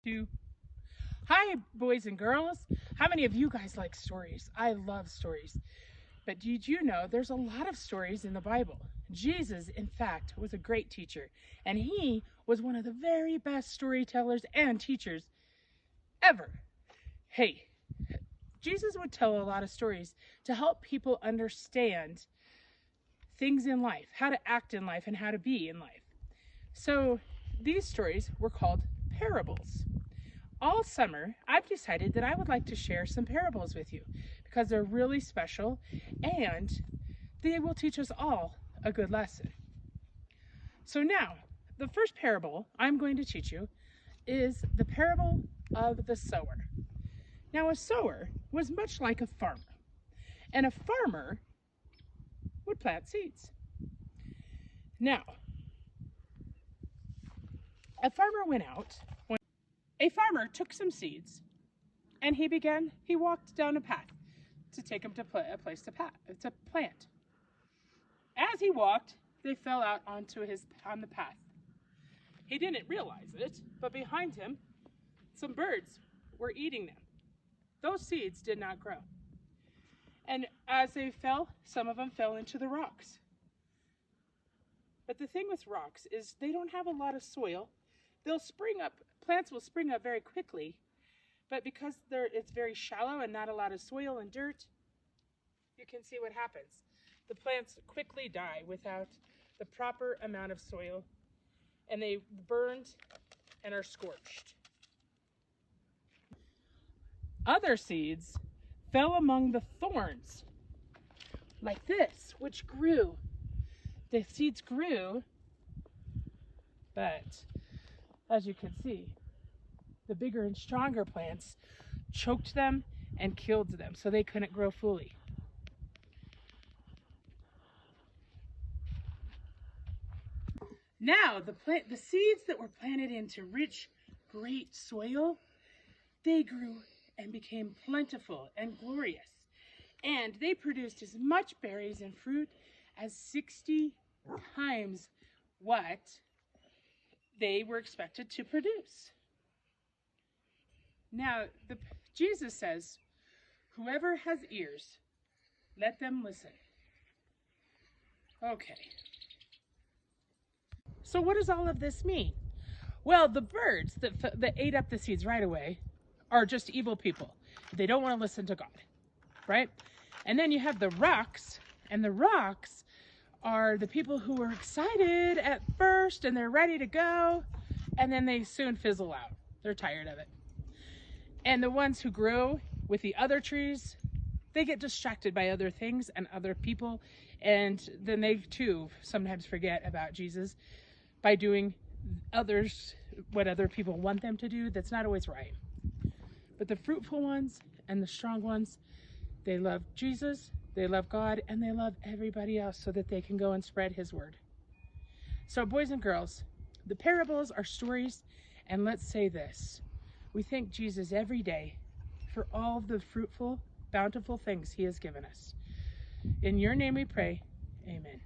2. Hi, boys and girls. How many of you guys like stories? I love stories. But did you know there's a lot of stories in the Bible? Jesus, in fact, was a great teacher, and he was one of the very best storytellers and teachers ever. Hey, Jesus would tell a lot of stories to help people understand things in life, how to act in life, and how to be in life. So these stories were called parables. All summer, I've decided that I would like to share some parables with you because they're really special and they will teach us all a good lesson. So now, the first parable I'm going to teach you is the parable of the sower. Now, a sower was much like a farmer, and a farmer would plant seeds. Now, a farmer went out. A farmer took some seeds, and he walked down a path to take him to a place to plant. As he walked, they fell out on the path. He didn't realize it, but behind him, some birds were eating them. Those seeds did not grow. And as they fell, some of them fell into the rocks. But the thing with rocks is they don't have a lot of soil. They'll spring up, plants will spring up very quickly, but because it's very shallow and not a lot of soil and dirt, you can see what happens. The plants quickly die without the proper amount of soil, and they burned and are scorched. Other seeds fell among the thorns, like this, which grew. The seeds grew, but as you can see, the bigger and stronger plants choked them and killed them, so they couldn't grow fully. Now, the seeds that were planted into rich, great soil, they grew and became plentiful and glorious. And they produced as much berries and fruit as 60 times what they were expected to produce. Now, Jesus says, whoever has ears, let them listen. Okay. So what does all of this mean? Well, the birds that ate up the seeds right away are just evil people. They don't want to listen to God, right? And then you have the rocks, and the rocks are the people who were excited at first and they're ready to go, and then they soon fizzle out. They're tired of it. And the ones who grow with the other trees, they get distracted by other things and other people, and then they too sometimes forget about Jesus by doing what other people want them to do. That's not always right. But the fruitful ones and the strong ones, they love Jesus, they love God, and they love everybody else so that they can go and spread his word. So boys and girls, the parables are stories, and let's say this. We thank Jesus every day for all the fruitful, bountiful things he has given us. In your name we pray, amen.